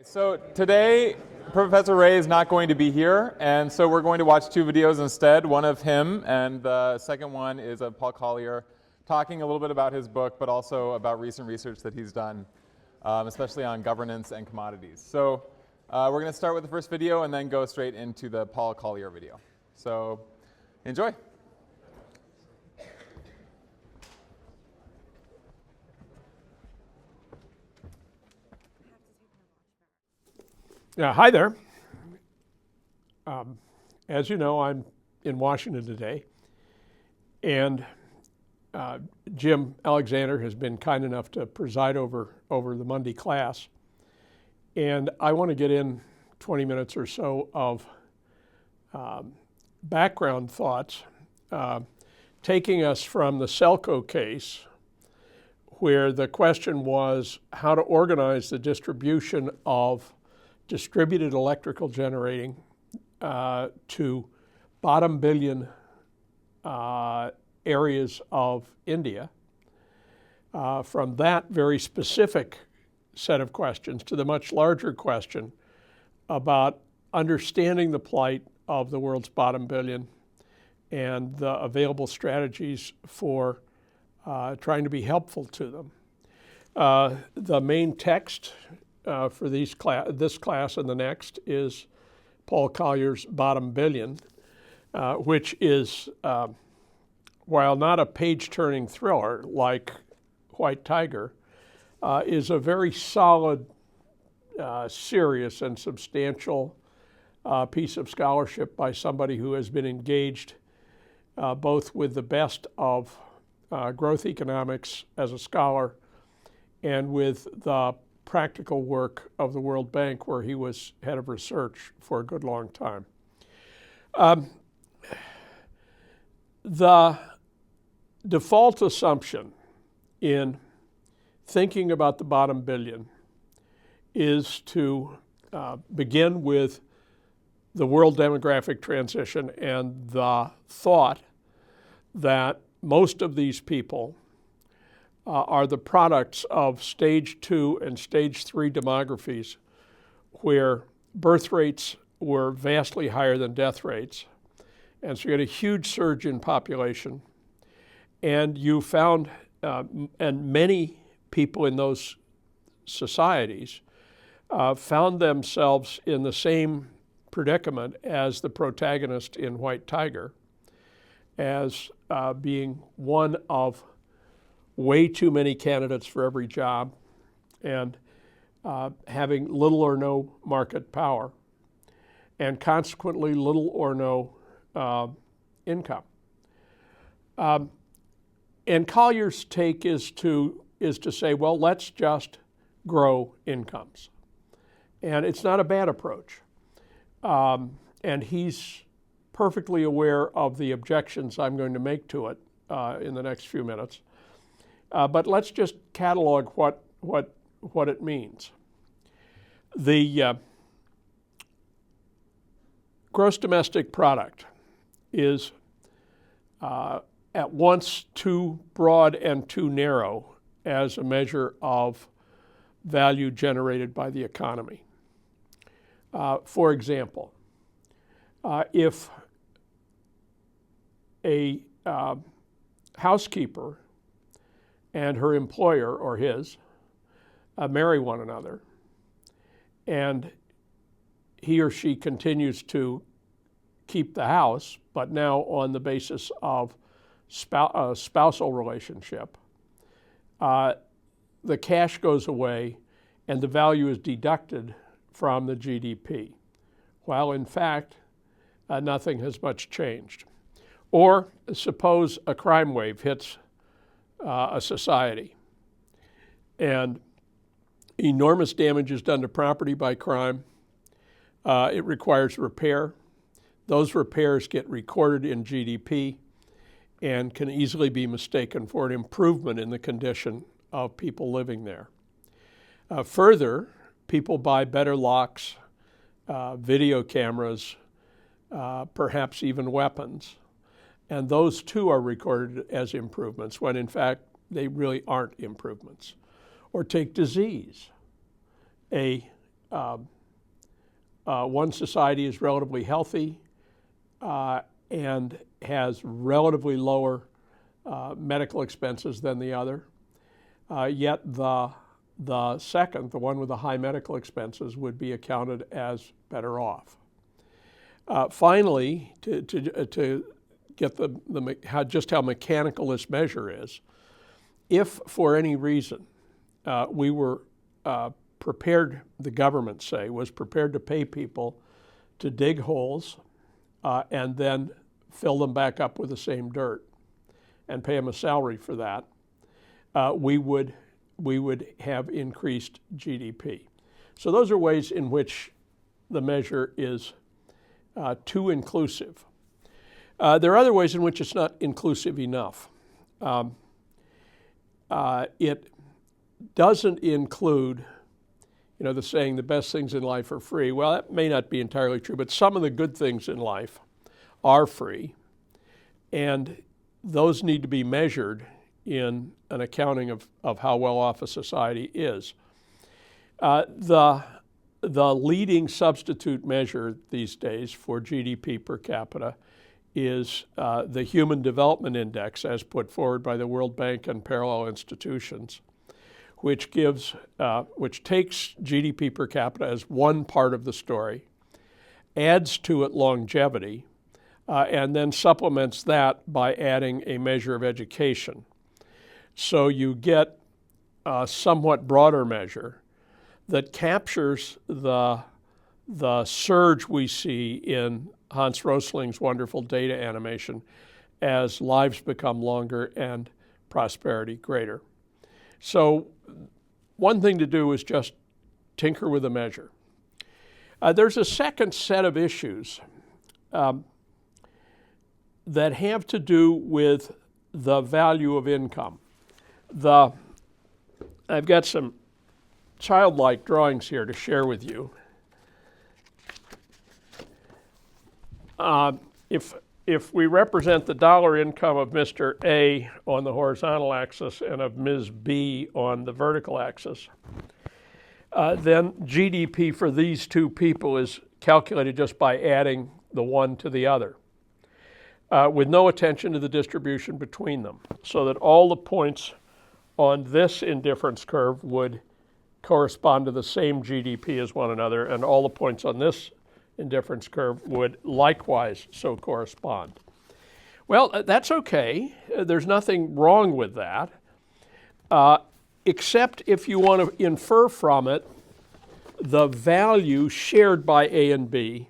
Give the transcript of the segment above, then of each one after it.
So today, Professor Ray is not going to be here, and so we're going to watch two videos instead, one of him, and the second one is of Paul Collier, talking a little bit about his book, but also about recent research that he's done, especially on governance and commodities. So we're going to start with the first video and then go straight into the Paul Collier video. So enjoy. Hi there. As you know, I'm in Washington today, and Jim Alexander has been kind enough to preside over the Monday class, and I want to get in 20 minutes or so of background thoughts, taking us from the Selco case, where the question was how to organize the distribution of distributed electrical generating to bottom billion areas of India. From that very specific set of questions to the much larger question about understanding the plight of the world's bottom billion and the available strategies for trying to be helpful to them. The main text for this class and the next is Paul Collier's Bottom Billion, which is, while not a page-turning thriller like White Tiger, is a very solid, serious, and substantial piece of scholarship by somebody who has been engaged both with the best of growth economics as a scholar and with the practical work of the World Bank, where he was head of research for a good long time. The default assumption in thinking about the bottom billion is to begin with the world demographic transition and the thought that most of these people are the products of stage 2 and stage 3 demographies, where birth rates were vastly higher than death rates. And so you had a huge surge in population. And you found, and many people in those societies found themselves in the same predicament as the protagonist in White Tiger, as being one of way too many candidates for every job and having little or no market power and consequently little or no income. And Collier's take is to say, well, let's just grow incomes. And it's not a bad approach. And he's perfectly aware of the objections I'm going to make to it in the next few minutes. But let's just catalog what it means. The gross domestic product is at once too broad and too narrow as a measure of value generated by the economy. For example, if a housekeeper and her employer, or his, marry one another, and he or she continues to keep the house, but now on the basis of spousal relationship, the cash goes away and the value is deducted from the GDP, while in fact nothing has much changed. Or suppose a crime wave hits a society and enormous damage is done to property by crime. It requires repair. Those repairs get recorded in GDP and can easily be mistaken for an improvement in the condition of people living there. Further, people buy better locks, video cameras, perhaps even weapons. And those too are recorded as improvements when in fact they really aren't improvements. Or take disease. A one society is relatively healthy and has relatively lower medical expenses than the other. Yet the second, the one with the high medical expenses, would be accounted as better off. Finally, to get just how mechanical this measure is, if for any reason we were prepared, the government, say, was prepared to pay people to dig holes and then fill them back up with the same dirt and pay them a salary for that, we would have increased GDP. So those are ways in which the measure is too inclusive. There are other ways in which it's not inclusive enough. It doesn't include, the saying, the best things in life are free. Well, that may not be entirely true, but some of the good things in life are free, and those need to be measured in an accounting of how well off a society is. The leading substitute measure these days for GDP per capita is the Human Development Index, as put forward by the World Bank and parallel institutions, which takes GDP per capita as one part of the story, adds to it longevity, and then supplements that by adding a measure of education. So you get a somewhat broader measure that captures the surge we see in Hans Rosling's wonderful data animation as lives become longer and prosperity greater. So one thing to do is just tinker with the measure. There's a second set of issues that have to do with the value of income. I've got some childlike drawings here to share with you. If we represent the dollar income of Mr. A on the horizontal axis and of Ms. B on the vertical axis, then GDP for these two people is calculated just by adding the one to the other, with no attention to the distribution between them, so that all the points on this indifference curve would correspond to the same GDP as one another, and all the points on this indifference curve would likewise so correspond. Well, that's okay. There's nothing wrong with that, except if you want to infer from it the value shared by A and B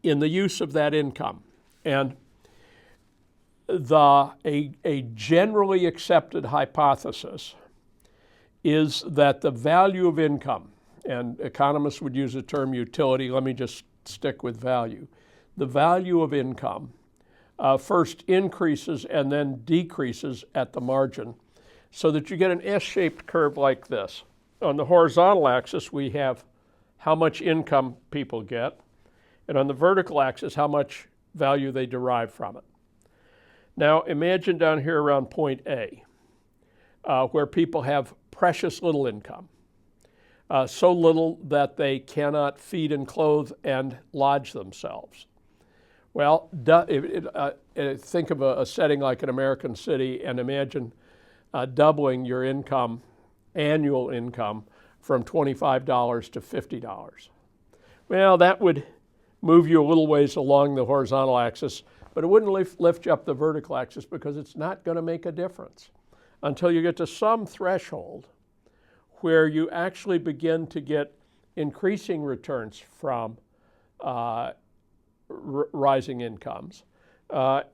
in the use of that income. And a generally accepted hypothesis is that the value of income, and economists would use the term utility, let me just stick with value. The value of income first increases and then decreases at the margin, so that you get an S-shaped curve like this. On the horizontal axis, we have how much income people get, and on the vertical axis, how much value they derive from it. Now, imagine down here around point A, where people have precious little income, so little that they cannot feed and clothe and lodge themselves. Well, think of a setting like an American city and imagine doubling your income, annual income, from $25 to $50. Well, that would move you a little ways along the horizontal axis, but it wouldn't lift you up the vertical axis because it's not going to make a difference until you get to some threshold where you actually begin to get increasing returns from rising incomes,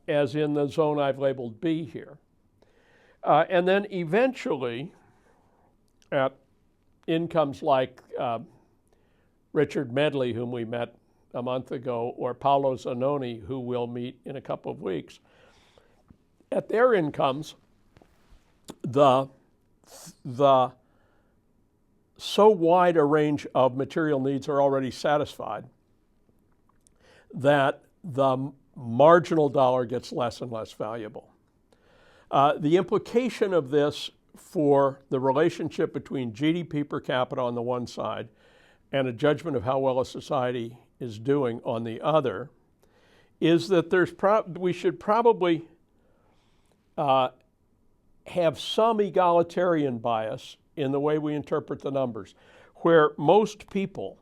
as in the zone I've labeled B here. And then eventually, at incomes like Richard Medley, whom we met a month ago, or Paolo Zanoni, who we'll meet in a couple of weeks, at their incomes, the so wide a range of material needs are already satisfied that the marginal dollar gets less and less valuable. The implication of this for the relationship between GDP per capita on the one side and a judgment of how well a society is doing on the other is that we should probably have some egalitarian bias in the way we interpret the numbers, where most people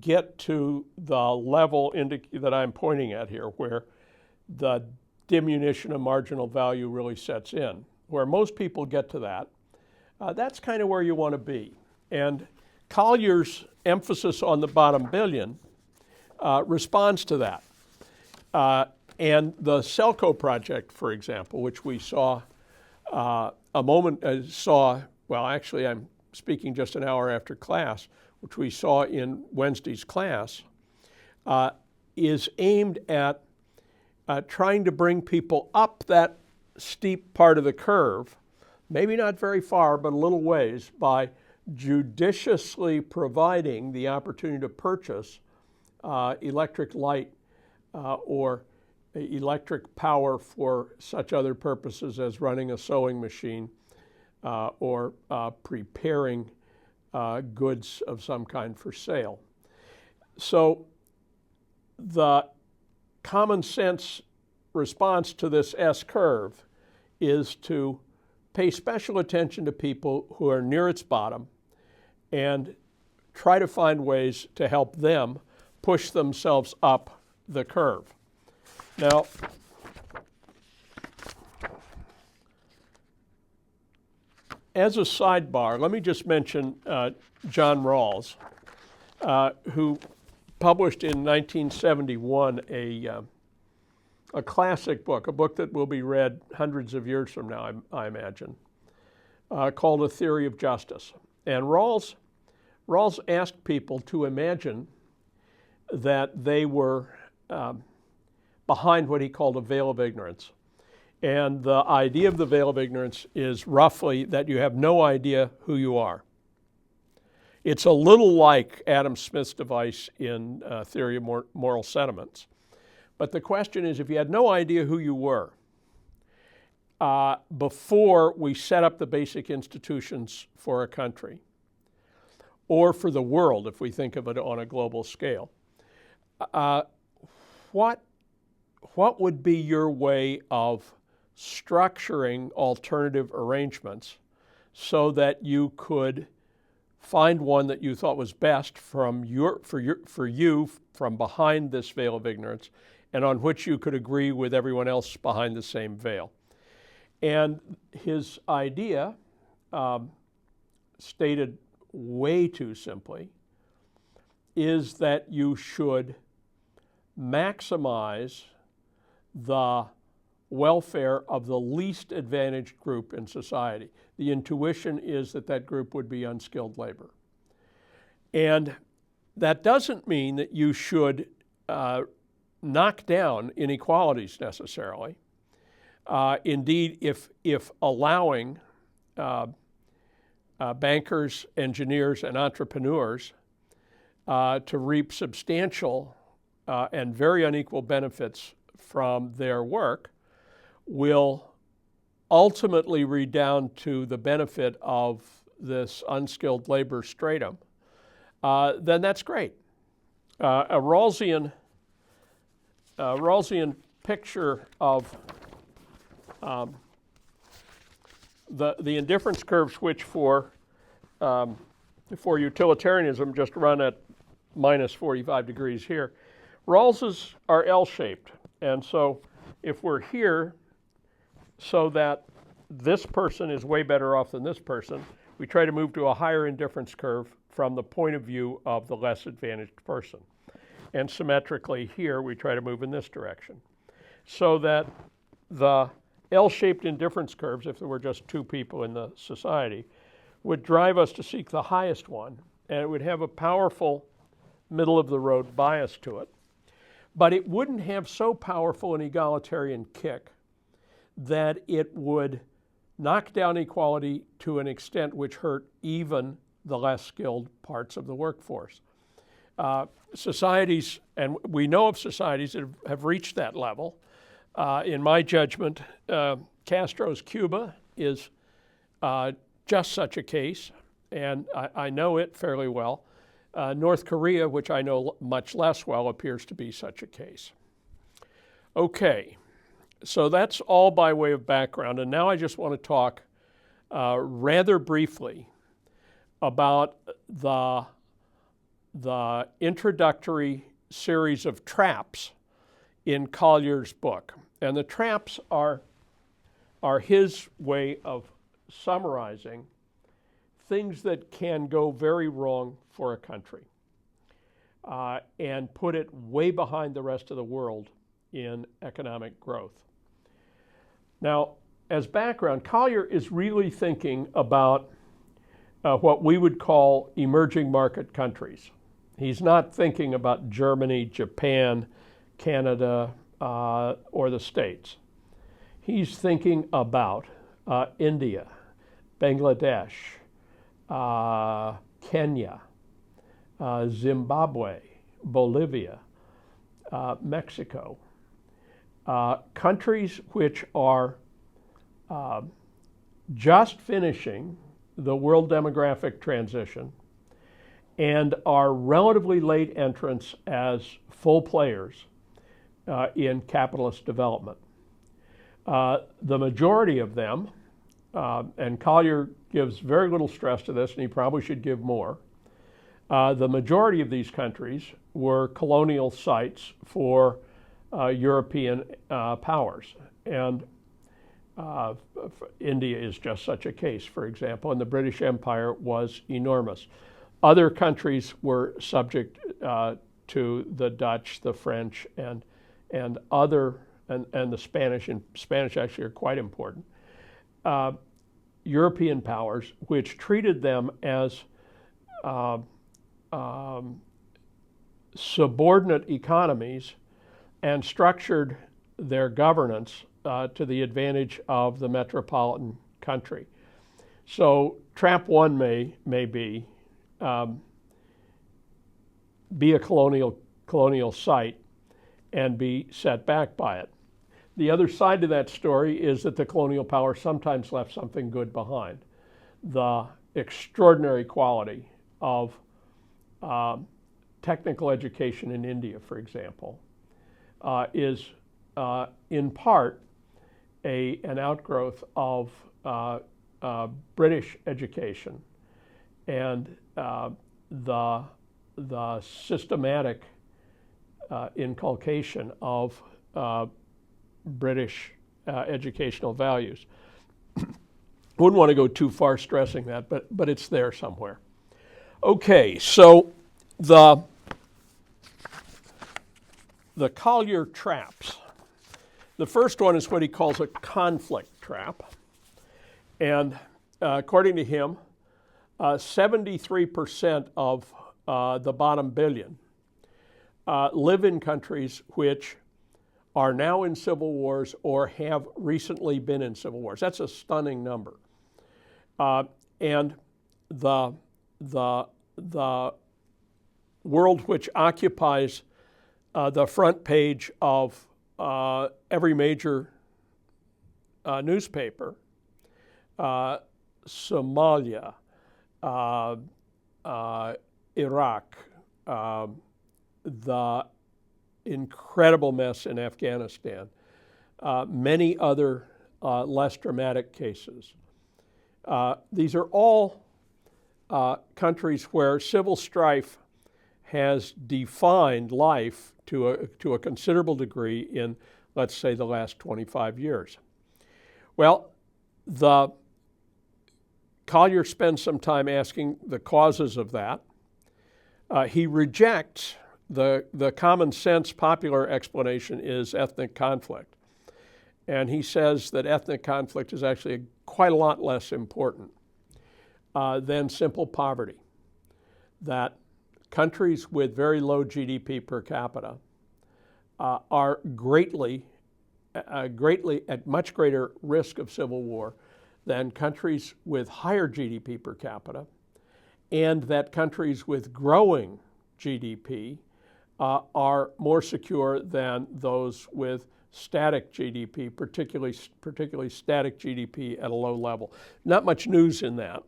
get to the level that I'm pointing at here, where the diminution of marginal value really sets in. Where most people get to that, that's kind of where you want to be. And Collier's emphasis on the bottom billion responds to that. And the Selco project, for example, which we saw well, actually I'm speaking just an hour after class, which we saw in Wednesday's class, is aimed at trying to bring people up that steep part of the curve, maybe not very far, but a little ways, by judiciously providing the opportunity to purchase electric light or electric power for such other purposes as running a sewing machine or preparing goods of some kind for sale. So the common sense response to this S-curve is to pay special attention to people who are near its bottom and try to find ways to help them push themselves up the curve. Now, as a sidebar, let me just mention John Rawls, who published in 1971 a classic book, a book that will be read hundreds of years from now, I imagine, called A Theory of Justice. And Rawls asked people to imagine that they were behind what he called a veil of ignorance. And the idea of the veil of ignorance is roughly that you have no idea who you are. It's a little like Adam Smith's device in Theory of Moral Sentiments. But the question is, if you had no idea who you were before we set up the basic institutions for a country, or for the world, if we think of it on a global scale, what would be your way of structuring alternative arrangements so that you could find one that you thought was best for you from behind this veil of ignorance, and on which you could agree with everyone else behind the same veil? And his idea, stated way too simply, is that you should maximize the welfare of the least advantaged group in society. The intuition is that that group would be unskilled labor. And that doesn't mean that you should knock down inequalities necessarily. Indeed, if allowing bankers, engineers, and entrepreneurs to reap substantial and very unequal benefits from their work will ultimately redound to the benefit of this unskilled labor stratum, then that's great. A Rawlsian picture of the indifference curves, which for utilitarianism just run at minus 45 degrees here. Rawls's are L-shaped, and so if we're here so that this person is way better off than this person, we try to move to a higher indifference curve from the point of view of the less advantaged person. And symmetrically here, we try to move in this direction. So that the L-shaped indifference curves, if there were just two people in the society, would drive us to seek the highest one, and it would have a powerful middle-of-the-road bias to it. But it wouldn't have so powerful an egalitarian kick that it would knock down equality to an extent which hurt even the less skilled parts of the workforce. Societies, and we know of societies that have reached that level. In my judgment, Castro's Cuba is just such a case, and I know it fairly well. North Korea, which I know much less well, appears to be such a case. Okay, so that's all by way of background, and now I just want to talk rather briefly about the introductory series of traps in Collier's book. And the traps are his way of summarizing things that can go very wrong for a country and put it way behind the rest of the world in economic growth. Now, as background, Collier is really thinking about what we would call emerging market countries. He's not thinking about Germany, Japan, Canada, or the States. He's thinking about India, Bangladesh, Kenya, Zimbabwe, Bolivia, Mexico, countries which are just finishing the world demographic transition and are relatively late entrants as full players in capitalist development. The majority of them, and Collier gives very little stress to this, and he probably should give more, the majority of these countries were colonial sites for European powers. And India is just such a case, for example, and the British Empire was enormous. Other countries were subject to the Dutch, the French, and the Spanish, and Spanish actually are quite important, European powers, which treated them as subordinate economies and structured their governance to the advantage of the metropolitan country. So trap one may be a colonial site and be set back by it. The other side to that story is that the colonial power sometimes left something good behind. The extraordinary quality of technical education in India, for example, is in part an outgrowth of British education and the systematic inculcation of British educational values. Wouldn't want to go too far stressing that, but it's there somewhere. Okay, so the Collier traps. The first one is what he calls a conflict trap. And according to him, 73% of the bottom billion live in countries which are now in civil wars or have recently been in civil wars. That's a stunning number. And the world which occupies the front page of every major newspaper, Somalia, Iraq, the incredible mess in Afghanistan, many other less dramatic cases. These are all countries where civil strife has defined life to a considerable degree in, let's say, the last 25 years. Well, Collier spends some time asking the causes of that. He rejects the common sense popular explanation is ethnic conflict. And he says that ethnic conflict is actually quite a lot less important than simple poverty. That countries with very low GDP per capita are greatly at much greater risk of civil war than countries with higher GDP per capita, and that countries with growing GDP are more secure than those with static GDP, particularly static GDP at a low level. Not much news in that.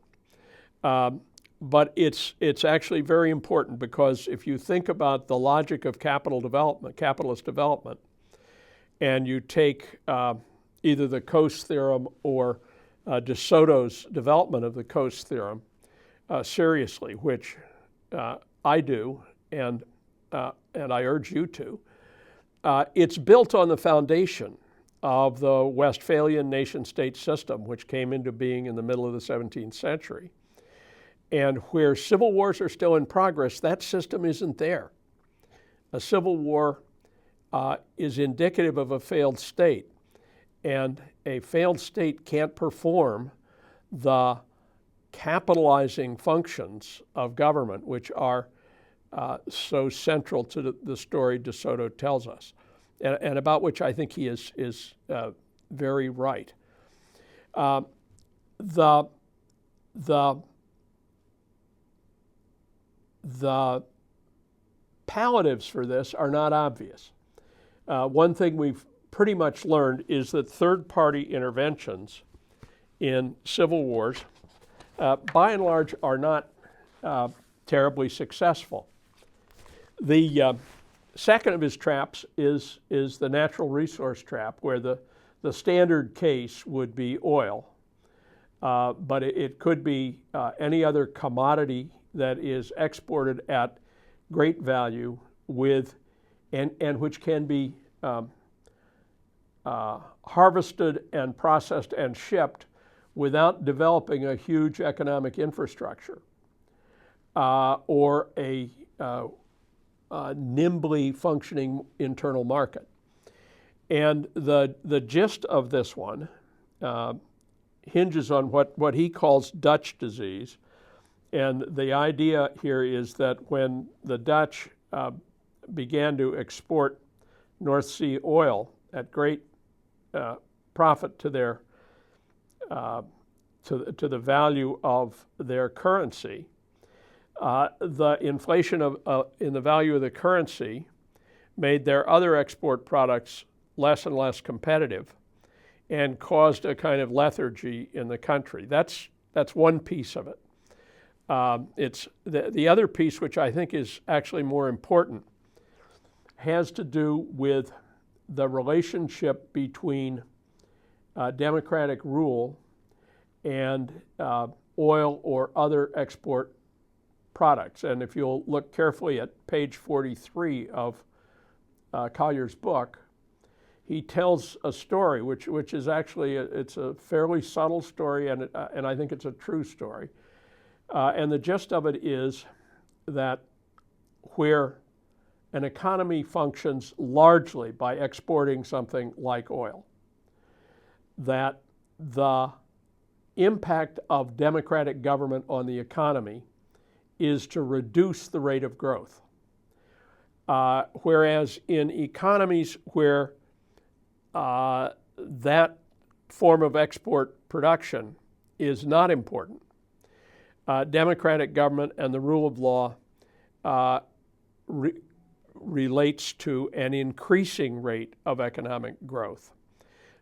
But it's actually very important, because if you think about the logic of capitalist development, and you take either the Coase theorem or de Soto's development of the Coase theorem seriously, which I do, and I urge you to, it's built on the foundation of the Westphalian nation-state system, which came into being in the middle of the 17th century. And where civil wars are still in progress, that system isn't there. A civil war is indicative of a failed state, and a failed state can't perform the capitalizing functions of government, which are so central to the story de Soto tells us, and about which I think he is very right. The palliatives for this are not obvious. One thing we've pretty much learned is that third-party interventions in civil wars, by and large, are not terribly successful. The second of his traps is the natural resource trap, where the standard case would be oil, but it could be any other commodity that is exported at great value and which can be harvested and processed and shipped without developing a huge economic infrastructure or a nimbly functioning internal market. And the gist of this one hinges on what he calls Dutch disease. And the idea here is that when the Dutch began to export North Sea oil at great profit to their to the value of their currency, the inflation in the value of the currency made their other export products less and less competitive, and caused a kind of lethargy in the country. That's one piece of it. It's the other piece, which I think is actually more important, has to do with the relationship between democratic rule and oil or other export products. And if you'll look carefully at page 43 of Collier's book, he tells a story which is actually it's a fairly subtle story, and I think it's a true story. And the gist of it is that where an economy functions largely by exporting something like oil, that the impact of democratic government on the economy is to reduce the rate of growth. Whereas in economies where that form of export production is not important, democratic government and the rule of law relates to an increasing rate of economic growth.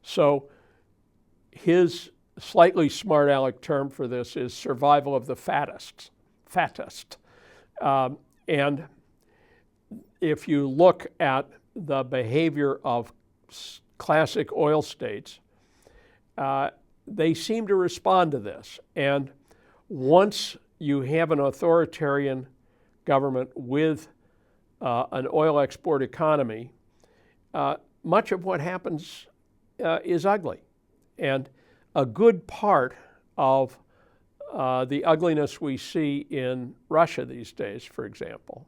So his slightly smart aleck term for this is survival of the fattest. And if you look at the behavior of classic oil states, they seem to respond to this. And once you have an authoritarian government with an oil export economy, much of what happens is ugly. And a good part of the ugliness we see in Russia these days, for example,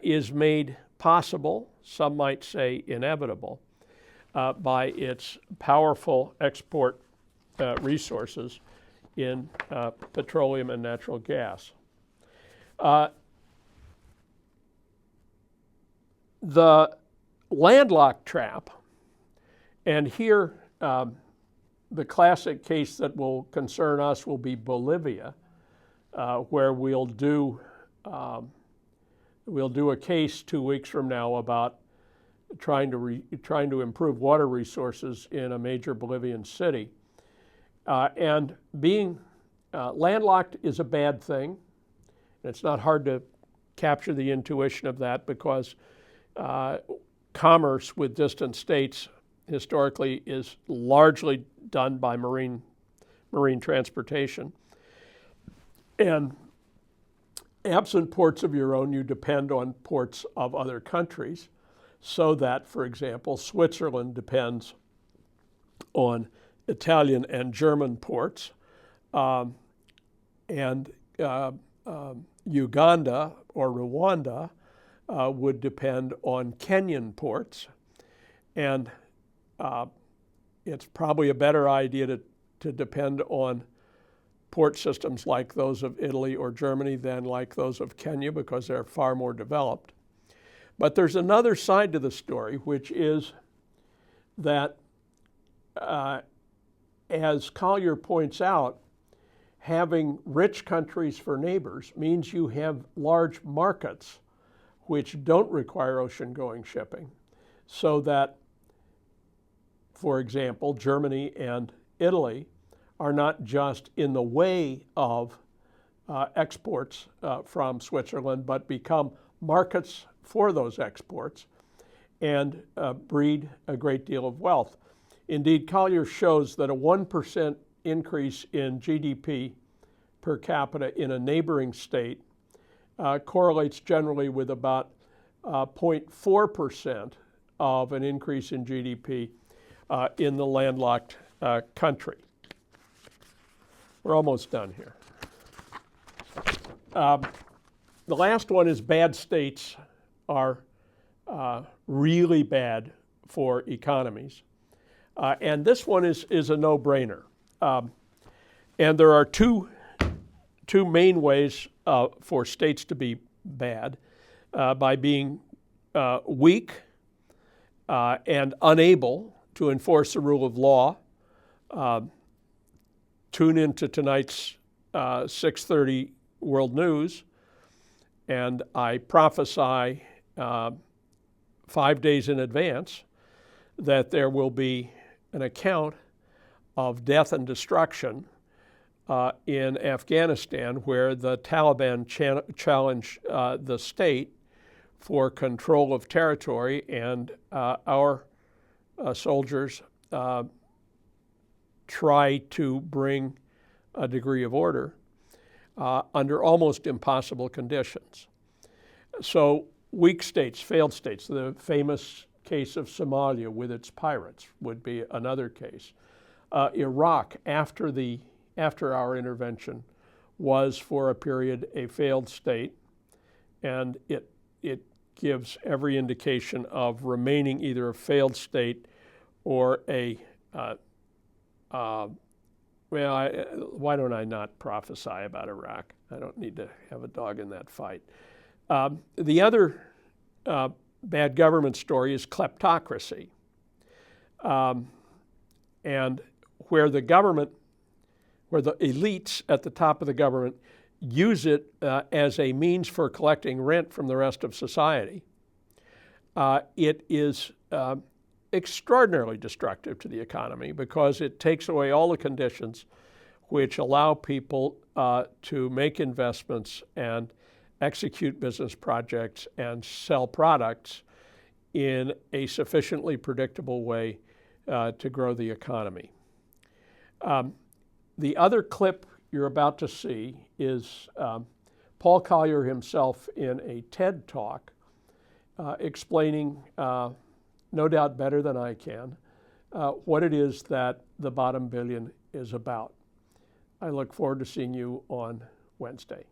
is made possible, some might say inevitable, by its powerful export resources in petroleum and natural gas. The landlocked trap, and here the classic case that will concern us will be Bolivia, where we'll do a case 2 weeks from now about trying to improve water resources in a major Bolivian city, and being landlocked is a bad thing. And it's not hard to capture the intuition of that because commerce with distant states historically is largely done by marine transportation. And absent ports of your own, you depend on ports of other countries, so that, for example, Switzerland depends on Italian and German ports, and Uganda or Rwanda would depend on Kenyan ports. And it's probably a better idea to depend on port systems like those of Italy or Germany than like those of Kenya, because they're far more developed. But there's another side to the story, which is that, as Collier points out, having rich countries for neighbors means you have large markets which don't require ocean-going shipping, so that, for example, Germany and Italy are not just in the way of exports from Switzerland, but become markets for those exports and breed a great deal of wealth. Indeed, Collier shows that a 1% increase in GDP per capita in a neighboring state correlates generally with about 0.4% of an increase in GDP in the landlocked country. We're almost done here. The last one is bad states are really bad for economies. And this one is a no-brainer. And there are two main ways for states to be bad: by being weak and unable to enforce the rule of law. Tune into tonight's 6:30 World News, and I prophesy 5 days in advance that there will be an account of death and destruction in Afghanistan, where the Taliban challenge the state for control of territory, and our soldiers try to bring a degree of order under almost impossible conditions. So weak states, failed states, the famous case of Somalia with its pirates would be another case. Iraq, after our intervention, was for a period a failed state, and it gives every indication of remaining either a failed state or a why don't I not prophesy about Iraq? I don't need to have a dog in that fight. The other bad government story is kleptocracy, and where the elites at the top of the government use it as a means for collecting rent from the rest of society. It is extraordinarily destructive to the economy because it takes away all the conditions which allow people to make investments and execute business projects and sell products in a sufficiently predictable way to grow the economy. The other clip you're about to see is Paul Collier himself in a TED Talk explaining, no doubt better than I can, what it is that the bottom billion is about. I look forward to seeing you on Wednesday.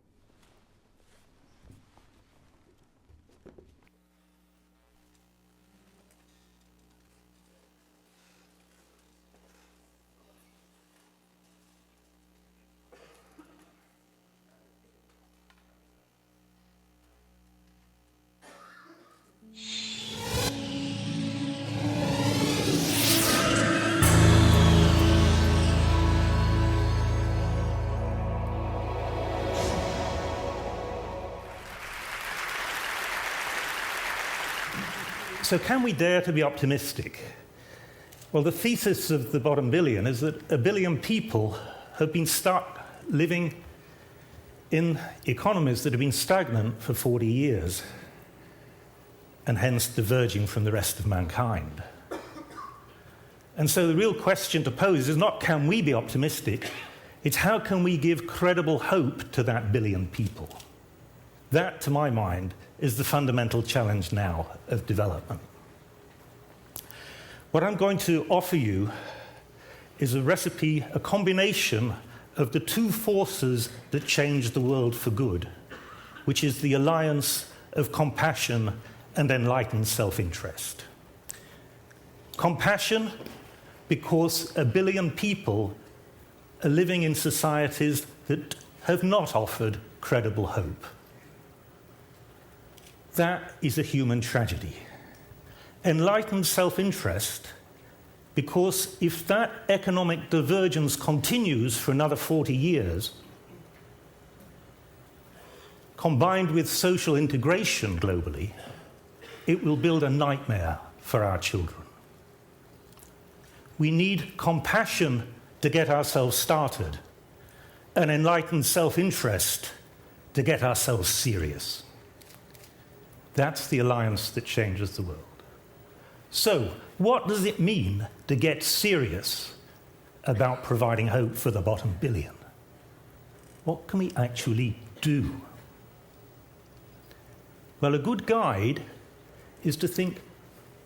So can we dare to be optimistic? Well, the thesis of the bottom billion is that 1 billion people have been stuck living in economies that have been stagnant for 40 years and hence diverging from the rest of mankind. And so the real question to pose is not can we be optimistic, it's how can we give credible hope to that billion people. That, to my mind, is the fundamental challenge now of development. What I'm going to offer you is a recipe, a combination of the two forces that change the world for good, which is the alliance of compassion and enlightened self-interest. Compassion, because a billion people are living in societies that have not offered credible hope. That is a human tragedy. Enlightened self-interest, because if that economic divergence continues for another 40 years, combined with social integration globally, it will build a nightmare for our children. We need compassion to get ourselves started, and enlightened self-interest to get ourselves serious. That's the alliance that changes the world. So, what does it mean to get serious about providing hope for the bottom billion? What can we actually do? Well, a good guide is to think,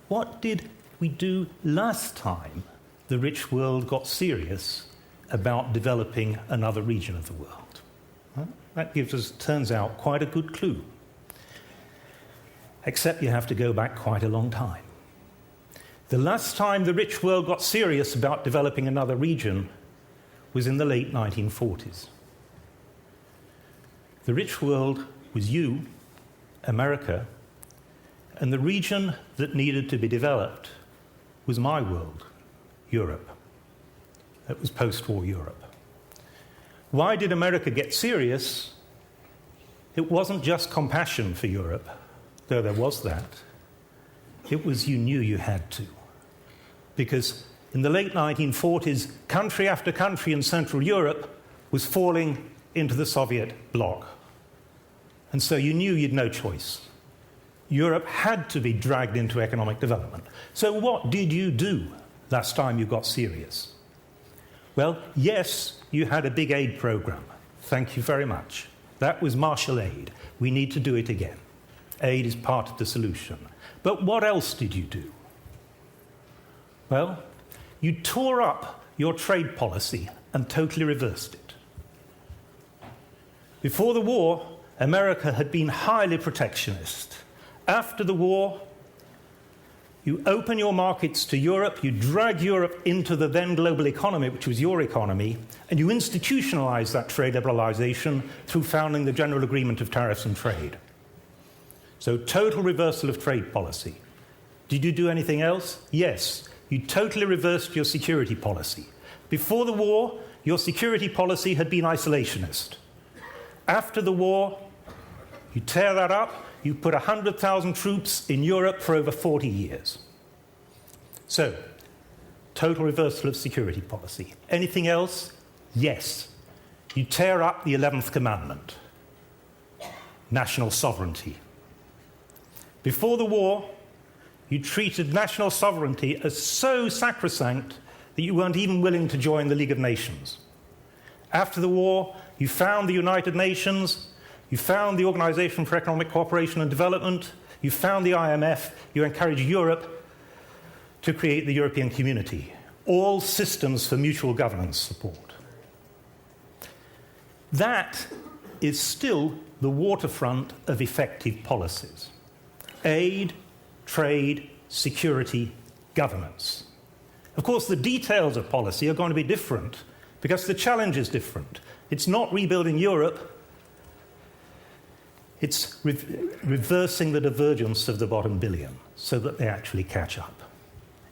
what did we do last time the rich world got serious about developing another region of the world? That gives us, turns out, quite a good clue. Except you have to go back quite a long time. The last time the rich world got serious about developing another region was in the late 1940s. The rich world was you, America, and the region that needed to be developed was my world, Europe. That was post-war Europe. Why did America get serious? It wasn't just compassion for Europe, though there was that. It was you knew you had to. Because in the late 1940s, country after country in Central Europe was falling into the Soviet bloc. And so you knew you'd no choice. Europe had to be dragged into economic development. So what did you do last time you got serious? Well, yes, you had a big aid program. Thank you very much. That was Marshall Aid. We need to do it again. Aid is part of the solution. But what else did you do? Well, you tore up your trade policy and totally reversed it. Before the war, America had been highly protectionist. After the war, you open your markets to Europe, you drag Europe into the then global economy, which was your economy, and you institutionalize that trade liberalization through founding the General Agreement of Tariffs and Trade. So total reversal of trade policy. Did you do anything else? Yes. You totally reversed your security policy. Before the war, your security policy had been isolationist. After the war, you tear that up, you put 100,000 troops in Europe for over 40 years. So, total reversal of security policy. Anything else? Yes. You tear up the 11th commandment, national sovereignty. Before the war, you treated national sovereignty as so sacrosanct that you weren't even willing to join the League of Nations. After the war, you found the United Nations, you found the Organization for Economic Cooperation and Development, you found the IMF, you encouraged Europe to create the European Community, all systems for mutual governance support. That is still the waterfront of effective policies. Aid, trade, security, governance. Of course, the details of policy are going to be different because the challenge is different. It's not rebuilding Europe, it's reversing the divergence of the bottom billion so that they actually catch up.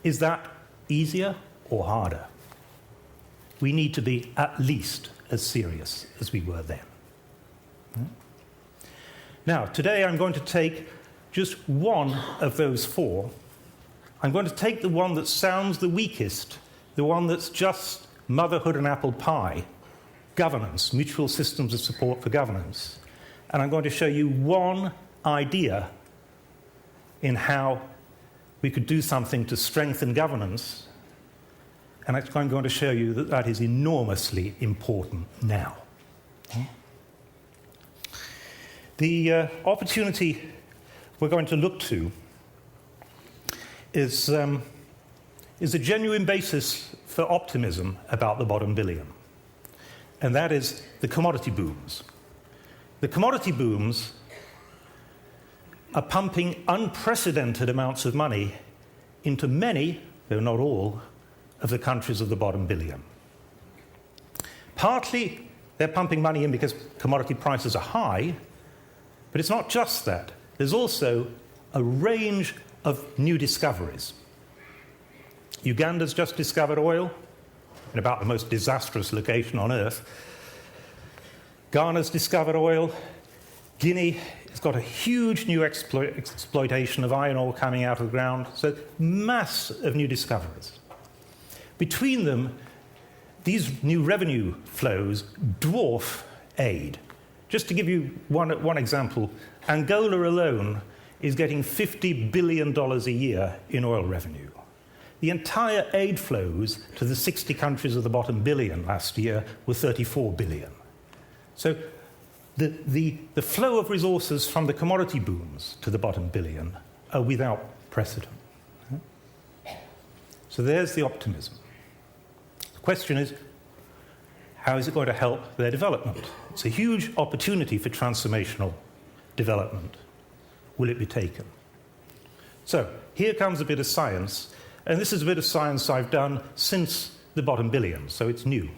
Is that easier or harder? We need to be at least as serious as we were then. Now, today I'm going to take just one of those four. I'm going to take the one that sounds the weakest, the one that's just motherhood and apple pie, governance, mutual systems of support for governance. And I'm going to show you one idea in how we could do something to strengthen governance. And I'm going to show you that that is enormously important now. The opportunity we're going to look to is a genuine basis for optimism about the bottom billion. And that is the commodity booms. The commodity booms are pumping unprecedented amounts of money into many, though not all, of the countries of the bottom billion. Partly, they're pumping money in because commodity prices are high, but it's not just that. There's also a range of new discoveries. Uganda's just discovered oil in about the most disastrous location on Earth. Ghana's discovered oil. Guinea has got a huge new exploitation of iron ore coming out of the ground. So mass of new discoveries. Between them, these new revenue flows dwarf aid. Just to give you one example, Angola alone is getting $50 billion a year in oil revenue. The entire aid flows to the 60 countries of the bottom billion last year were $34 billion. So the flow of resources from the commodity booms to the bottom billion are without precedent. So there's the optimism. The question is, how is it going to help their development? It's a huge opportunity for transformational development. Will it be taken? So here comes a bit of science, and this is a bit of science I've done since the bottom billion, so it's new.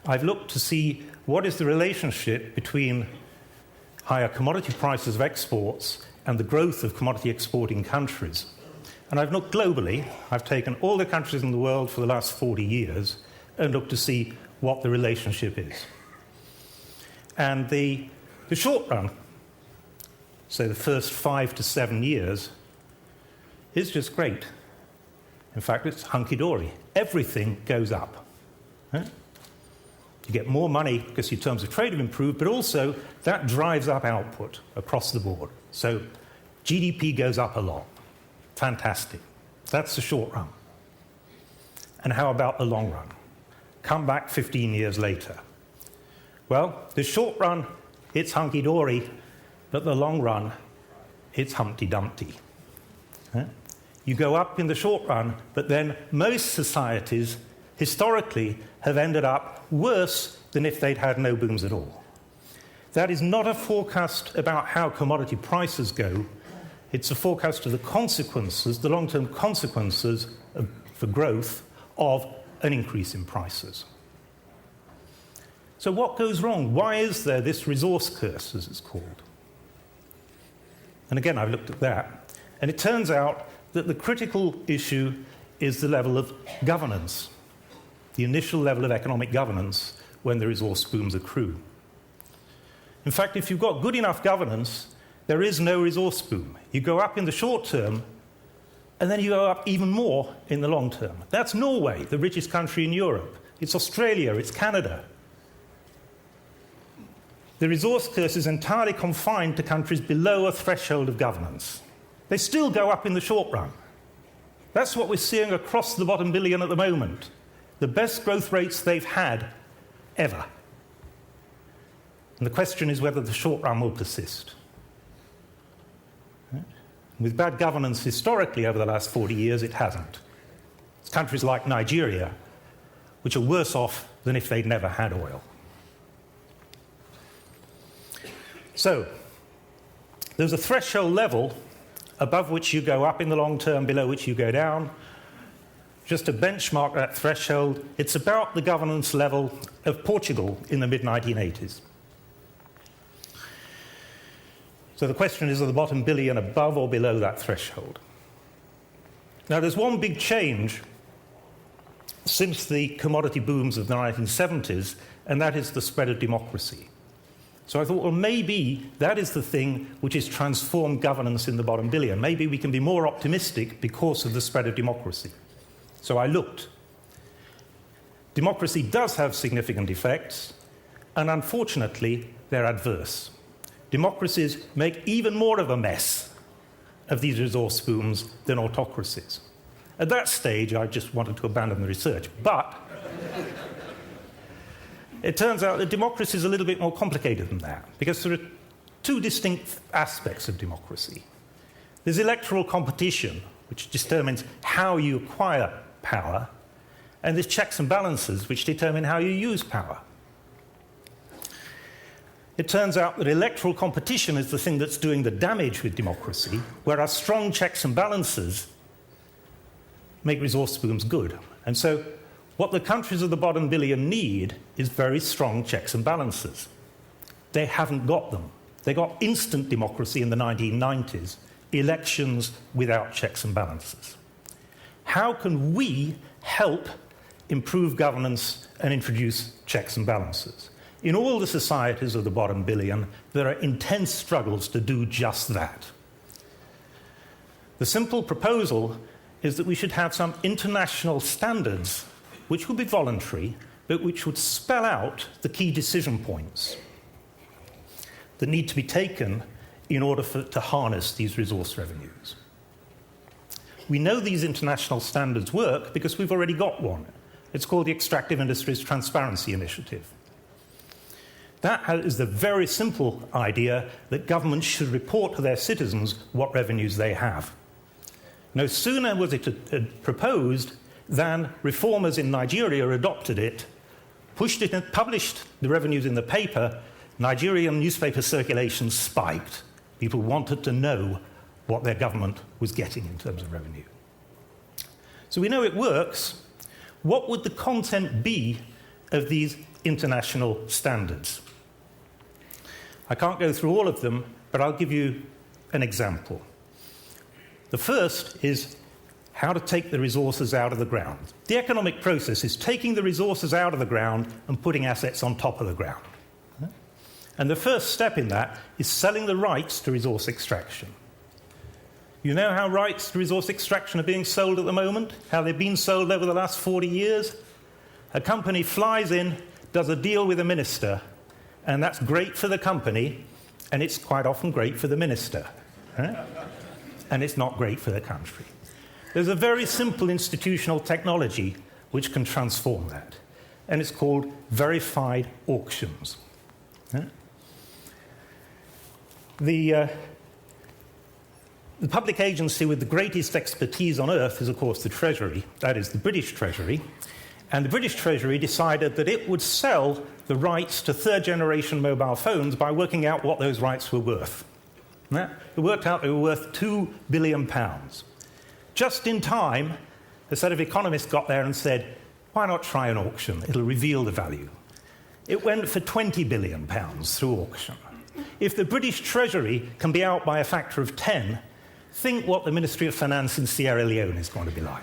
I've looked to see what is the relationship between higher commodity prices of exports and the growth of commodity exporting countries. And I've looked globally. I've taken all the countries in the world for the last 40 years and looked to see what the relationship is. And the short run, say the first 5 to 7 years, is just great. In fact, it's hunky-dory. Everything goes up. Right? You get more money because your terms of trade have improved, but also that drives up output across the board. So GDP goes up a lot. Fantastic. That's the short run. And how about the long run? Come back 15 years later. Well, the short run, it's hunky-dory, but the long run, it's Humpty Dumpty. You go up in the short run, but then most societies historically have ended up worse than if they'd had no booms at all. That is not a forecast about how commodity prices go. It's a forecast of the consequences, the long-term consequences for growth of an increase in prices. So what goes wrong? Why is there this resource curse, as it's called? And again, I've looked at that. And it turns out that the critical issue is the level of governance, the initial level of economic governance when the resource booms accrue. In fact, if you've got good enough governance, there is no resource boom. You go up in the short term, and then you go up even more in the long term. That's Norway, the richest country in Europe. It's Australia, it's Canada. The resource curse is entirely confined to countries below a threshold of governance. They still go up in the short run. That's what we're seeing across the bottom billion at the moment. The best growth rates they've had ever. And the question is whether the short run will persist. With bad governance historically over the last 40 years, it hasn't. It's countries like Nigeria, which are worse off than if they'd never had oil. So, there's a threshold level above which you go up in the long term, below which you go down. Just to benchmark that threshold, it's about the governance level of Portugal in the mid-1980s. So the question is, are the bottom billion above or below that threshold? Now, there's one big change since the commodity booms of the 1970s, and that is the spread of democracy. So I thought, well, maybe that is the thing which has transformed governance in the bottom billion. Maybe we can be more optimistic because of the spread of democracy. So I looked. democracy does have significant effects, and unfortunately, they're adverse. Democracies make even more of a mess of these resource booms than autocracies. At that stage, I just wanted to abandon the research, but it turns out that democracy is a little bit more complicated than that, because there are two distinct aspects of democracy. There's electoral competition, which determines how you acquire power, and there's checks and balances, which determine how you use power. It turns out that electoral competition is the thing that's doing the damage with democracy, whereas strong checks and balances make resource booms good. And so what the countries of the bottom billion need is very strong checks and balances. They haven't got them. They got instant democracy in the 1990s, elections without checks and balances. How can we help improve governance and introduce checks and balances? In all the societies of the bottom billion, there are intense struggles to do just that. The simple proposal is that we should have some international standards which would be voluntary, but which would spell out the key decision points that need to be taken in order to harness these resource revenues. We know these international standards work because we've already got one. It's called the Extractive Industries Transparency Initiative. That is the very simple idea that governments should report to their citizens what revenues they have. No sooner was it proposed than reformers in Nigeria adopted it, pushed it and published the revenues in the paper. Nigerian newspaper circulation spiked. People wanted to know what their government was getting in terms of revenue. So we know it works. What would the content be of these international standards? I can't go through all of them, but I'll give you an example. The first is how to take the resources out of the ground. The economic process is taking the resources out of the ground and putting assets on top of the ground. And the first step in that is selling the rights to resource extraction. You know how rights to resource extraction are being sold at the moment? How they've been sold over the last 40 years? A company flies in, does a deal with a minister, and that's great for the company, and it's quite often great for the minister. And it's not great for the country. There's a very simple institutional technology which can transform that, and it's called verified auctions. The public agency with the greatest expertise on earth is, of course, the Treasury. That is the British Treasury. And the British Treasury decided that it would sell the rights to third-generation mobile phones by working out what those rights were worth. It worked out they were worth £2 billion. Just in time, a set of economists got there and said, why not try an auction? It'll reveal the value. It went for £20 billion through auction. If the British Treasury can be out by a factor of 10, think what the Ministry of Finance in Sierra Leone is going to be like.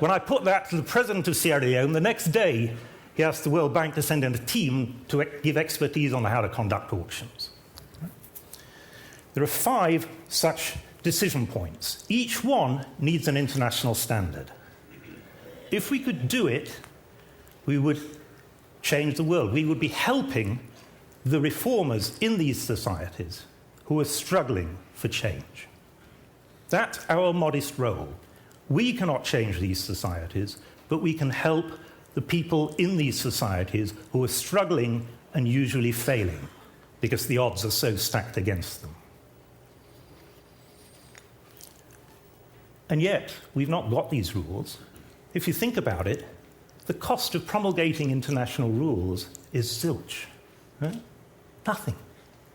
When I put that to the president of Sierra Leone, the next day he asked the World Bank to send in a team to give expertise on how to conduct auctions. There are 5 such decision points. Each one needs an international standard. If we could do it, we would change the world. We would be helping the reformers in these societies who are struggling for change. That's our modest role. We cannot change these societies, but we can help the people in these societies who are struggling and usually failing because the odds are so stacked against them. And yet, we've not got these rules. If you think about it, the cost of promulgating international rules is zilch. Nothing.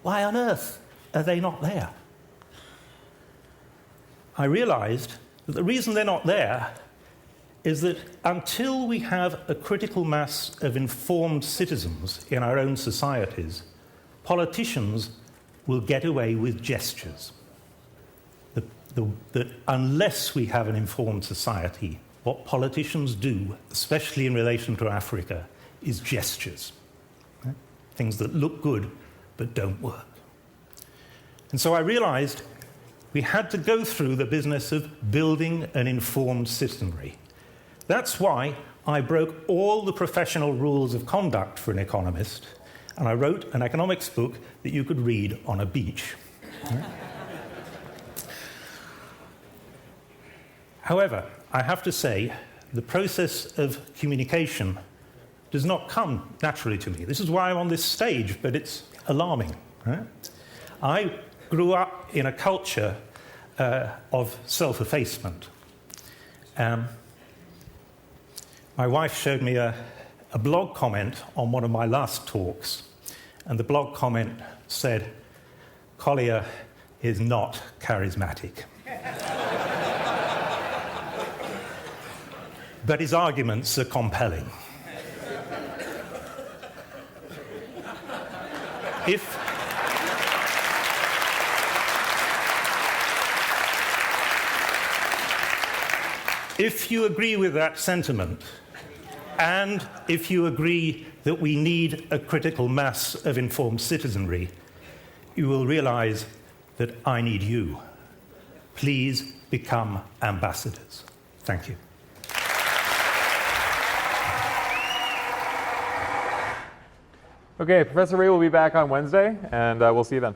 Why on earth are they not there? I realized that the reason they're not there is that until we have a critical mass of informed citizens in our own societies, politicians will get away with gestures. That unless we have an informed society, what politicians do, especially in relation to Africa, is gestures. Things that look good but don't work. And so I realized we had to go through the business of building an informed citizenry. That's why I broke all the professional rules of conduct for an economist, and I wrote an economics book that you could read on a beach. However, I have to say, the process of communication does not come naturally to me. This is why I'm on this stage, but it's alarming. Right? I grew up in a culture of self-effacement. My wife showed me a blog comment on one of my last talks, and the blog comment said, "Collier is not charismatic." But his arguments are compelling. If you agree with that sentiment, and if you agree that we need a critical mass of informed citizenry, you will realize that I need you. Please become ambassadors. Thank you. Okay, Professor Ray will be back on Wednesday, and we'll see you then.